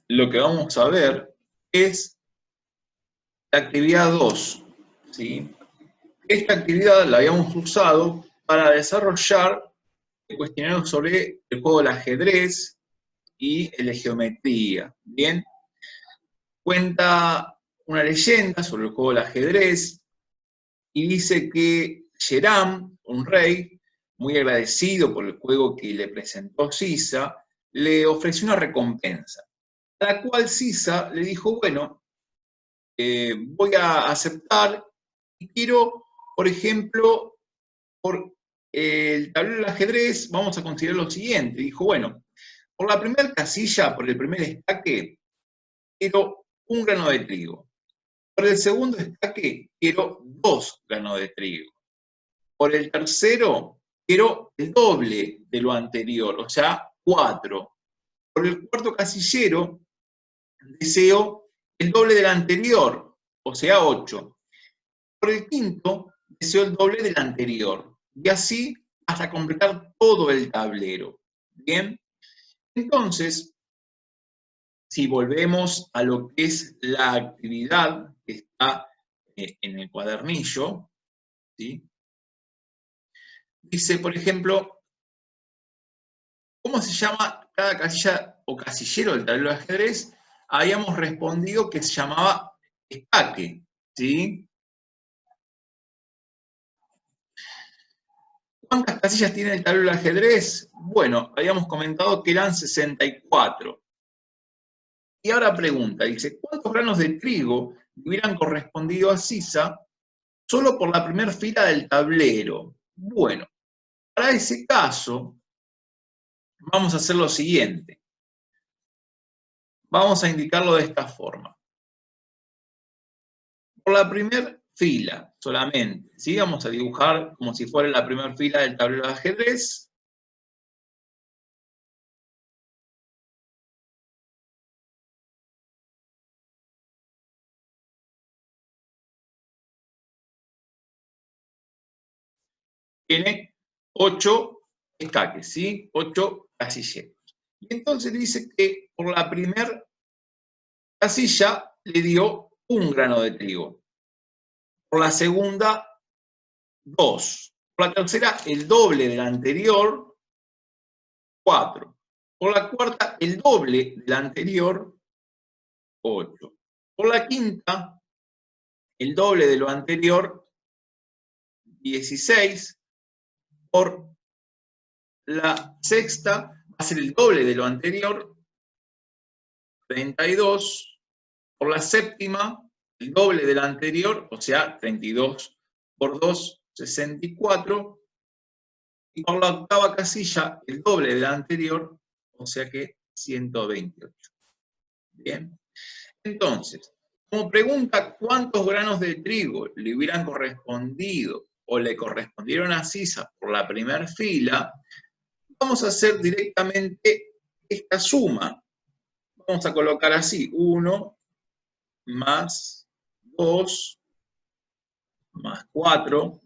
lo que vamos a ver es la actividad 2, ¿sí? Esta actividad la habíamos usado para desarrollar cuestionarios sobre el juego del ajedrez y el de geometría, ¿bien? Cuenta una leyenda sobre el juego del ajedrez y dice que Geram, un rey, muy agradecido por el juego que le presentó Sisa, le ofreció una recompensa, a la cual Sisa le dijo, bueno, voy a aceptar y quiero, por ejemplo, por el tablero del ajedrez, vamos a considerar lo siguiente. Dijo, bueno, por la primera casilla, por el primer estaque, quiero 1 grano de trigo. Por el segundo estaque, quiero 2 granos de trigo. Por el tercero, quiero el doble de lo anterior, o sea, 4. Por el cuarto casillero, deseo el doble del anterior, o sea, 8. Por el quinto, deseo el doble del anterior. Y así hasta completar todo el tablero. ¿Bien? Entonces, si volvemos a lo que es la actividad que está en el cuadernillo, ¿sí? Dice, por ejemplo, ¿cómo se llama cada casilla o casillero del tablero de ajedrez? Habíamos respondido que se llamaba estaque, ¿sí? ¿Cuántas casillas tiene el tablero de ajedrez? Bueno, habíamos comentado que eran 64. Y ahora pregunta, dice, ¿cuántos granos de trigo hubieran correspondido a Sisa solo por la primera fila del tablero? Bueno, para ese caso, vamos a hacer lo siguiente. Vamos a indicarlo de esta forma. Por la primera fila solamente, ¿sí? Vamos a dibujar como si fuera la primera fila del tablero de ajedrez. Tiene 8 estaques, ¿sí? 8 casilleros. Y entonces dice que por la primera casilla le dio 1 grano de trigo. Por la segunda, 2. Por la tercera, el doble del anterior, 4. Por la cuarta, el doble del anterior, 8. Por la quinta, el doble de lo anterior, 16. Por la sexta, va a ser el doble de lo anterior, 32. Por la séptima, el doble del anterior, o sea, 32 por 2, 64. Y por la octava casilla, el doble de la anterior, o sea que 128. Bien. Entonces, como pregunta cuántos granos de trigo le hubieran correspondido o le correspondieron a Sisa por la primera fila, vamos a hacer directamente esta suma. Vamos a colocar así, 1 más 2 más 4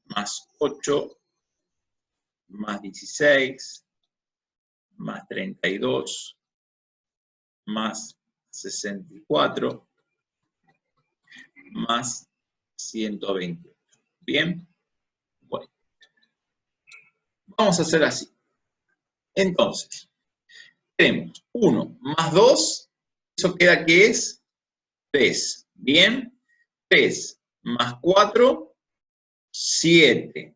más 8 más 16 más 32 más 64 más 128. ¿Bien? Bueno, vamos a hacer así. Entonces, tenemos 1 más 2, eso queda que es 3. ¿Bien? 3 más 4, 7.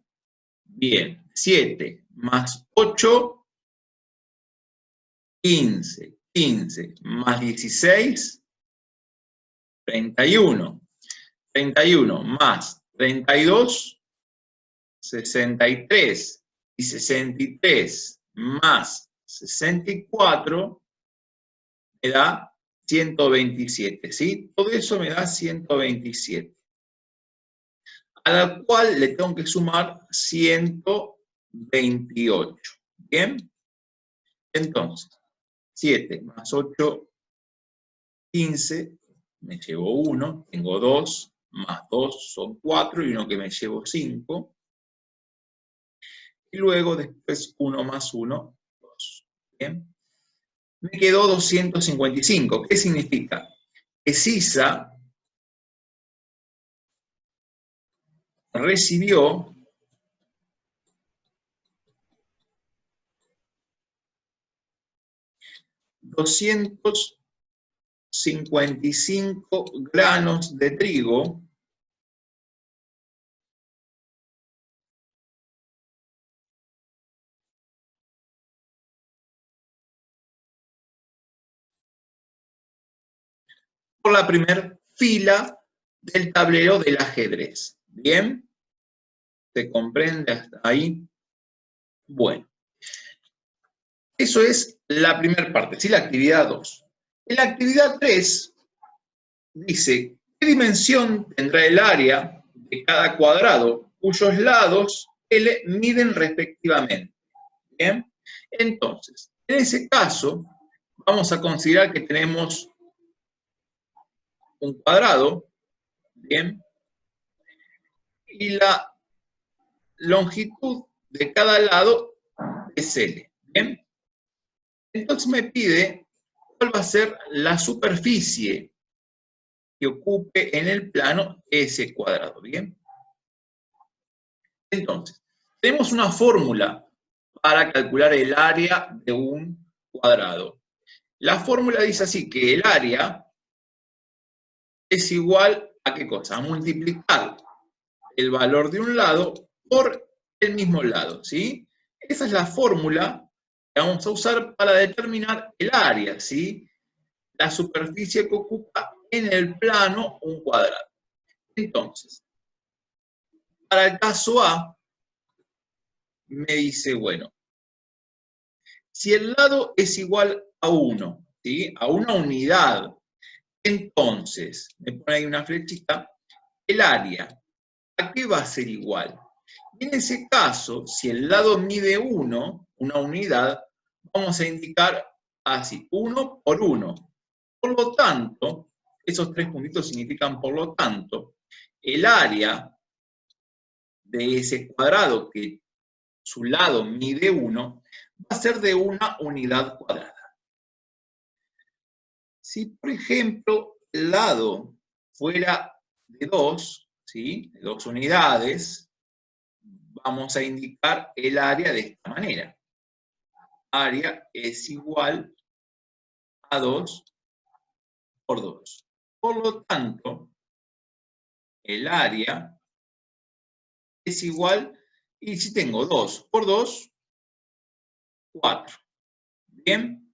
Bien, 7 más 8, 15. 15 más 16, 31. 31 más 32, 63. Y 63 más 64 me da 127, ¿sí? Todo eso me da 127. A la cual le tengo que sumar 128. ¿Bien? Entonces, 7 más 8, 15, me llevo 1, tengo 2, más 2 son 4 y uno que me llevo 5. Y luego después 1 más 1, 2. ¿Bien? me quedó 255. ¿Qué significa? Que Sisa recibió 255 granos de trigo por la primera fila del tablero del ajedrez. ¿Bien? ¿Se comprende hasta ahí? Bueno, eso es la primera parte, ¿sí? La actividad 2. En la actividad 3 dice, ¿qué dimensión tendrá el área de cada cuadrado cuyos lados L miden respectivamente? ¿Bien? Entonces, en ese caso, vamos a considerar que tenemos un cuadrado, ¿bien? Y la longitud de cada lado es L, ¿bien? Entonces me pide cuál va a ser la superficie que ocupe en el plano ese cuadrado, ¿bien? Entonces, tenemos una fórmula para calcular el área de un cuadrado. La fórmula dice así, que el área es igual a ¿qué cosa? A multiplicar el valor de un lado por el mismo lado, ¿sí? Esa es la fórmula que vamos a usar para determinar el área, ¿sí? La superficie que ocupa en el plano un cuadrado. Entonces, para el caso A, me dice, bueno, si el lado es igual a 1, ¿sí? A una unidad, entonces, me pone ahí una flechita, el área, ¿a qué va a ser igual? En ese caso, si el lado mide 1, una unidad, vamos a indicar así, 1 por 1. Por lo tanto, esos tres puntitos significan por lo tanto, el área de ese cuadrado que su lado mide 1 va a ser de una unidad cuadrada. Si, por ejemplo, el lado fuera de 2, ¿sí? De 2 unidades, vamos a indicar el área de esta manera. Área es igual a 2 por 2. Por lo tanto, el área es igual, y si tengo 2 por 2, 4. Bien,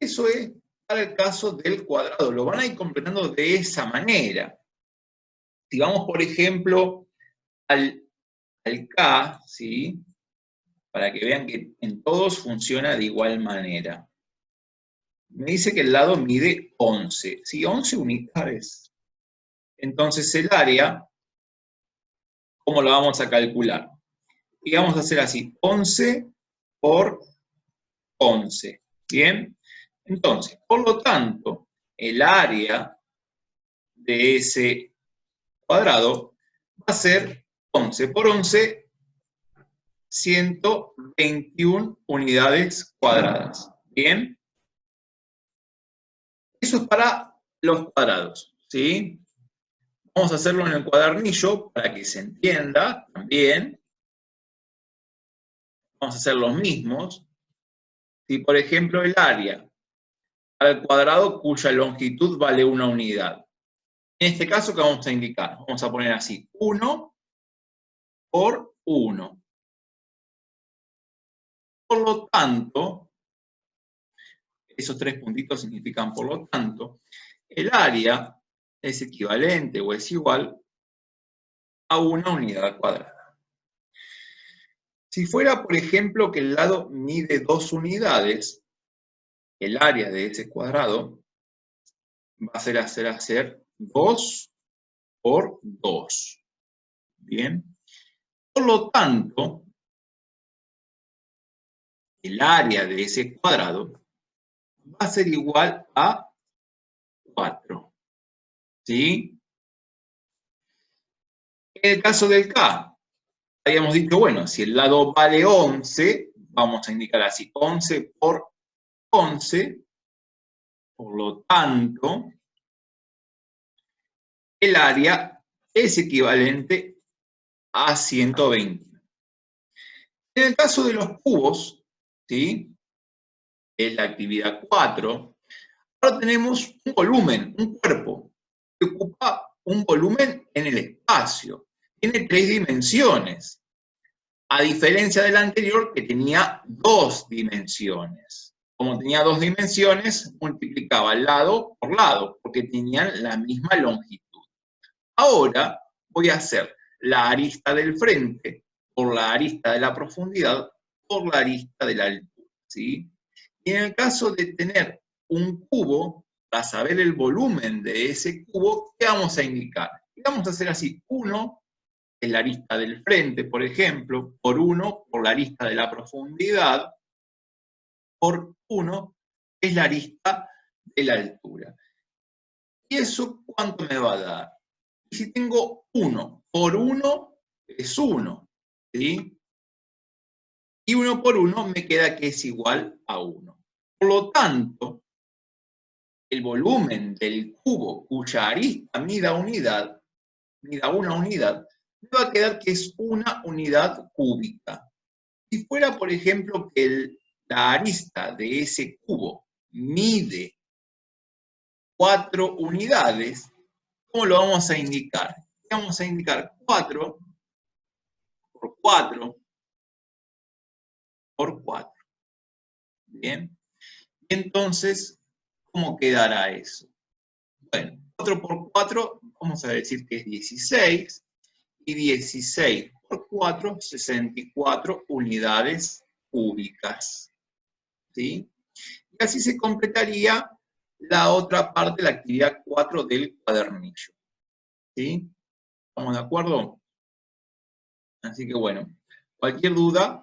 eso es para el caso del cuadrado. Lo van a ir completando de esa manera. Si vamos, por ejemplo, al K, ¿sí? Para que vean que en todos funciona de igual manera. Me dice que el lado mide 11, ¿sí? 11 unidades. Entonces el área, ¿cómo lo vamos a calcular? Y vamos a hacer así, 11 por 11, ¿bien? Entonces, por lo tanto, el área de ese cuadrado va a ser 11 por 11, 121 unidades cuadradas, ¿bien? Eso es para los cuadrados, ¿sí? Vamos a hacerlo en el cuadernillo para que se entienda también. Vamos a hacer los mismos. Si, por ejemplo, el área al cuadrado cuya longitud vale una unidad. En este caso, ¿qué vamos a indicar? Vamos a poner así, 1 por 1. Por lo tanto, esos tres puntitos significan por lo tanto, el área es equivalente o es igual a una unidad cuadrada. Si fuera, por ejemplo, que el lado mide 2 unidades, el área de ese cuadrado va a ser hacer 2 por 2. Bien. Por lo tanto, el área de ese cuadrado va a ser igual a 4. ¿Sí? En el caso del K, habíamos dicho, bueno, si el lado vale 11, vamos a indicar así, 11 por 11, por lo tanto, el área es equivalente a 120. En el caso de los cubos, ¿sí? Es la actividad 4, ahora tenemos un volumen, un cuerpo, que ocupa un volumen en el espacio. Tiene 3 dimensiones, a diferencia del anterior que tenía 2 dimensiones. Como tenía 2 dimensiones, multiplicaba lado por lado, porque tenían la misma longitud. Ahora voy a hacer la arista del frente por la arista de la profundidad por la arista de la altura, ¿sí? Y en el caso de tener un cubo, para saber el volumen de ese cubo, ¿qué vamos a indicar? Y vamos a hacer así: 1 es la arista del frente, por ejemplo, por 1 por la arista de la profundidad, por 1 es la arista de la altura. ¿Y eso cuánto me va a dar? Y si tengo 1 por 1 es 1, ¿sí? Y 1 por 1 me queda que es igual a 1. Por lo tanto, el volumen del cubo cuya arista mida una unidad, me va a quedar que es una unidad cúbica. Si fuera, por ejemplo, que la arista de ese cubo mide 4 unidades, ¿cómo lo vamos a indicar? Vamos a indicar 4 por 4 por 4. Bien. Entonces, ¿cómo quedará eso? Bueno, 4 por 4, vamos a decir que es 16, y 16 por 4, 64 unidades cúbicas. ¿Sí? Y así se completaría la otra parte, la actividad 4 del cuadernillo. ¿Sí? ¿Estamos de acuerdo? Así que bueno, cualquier duda,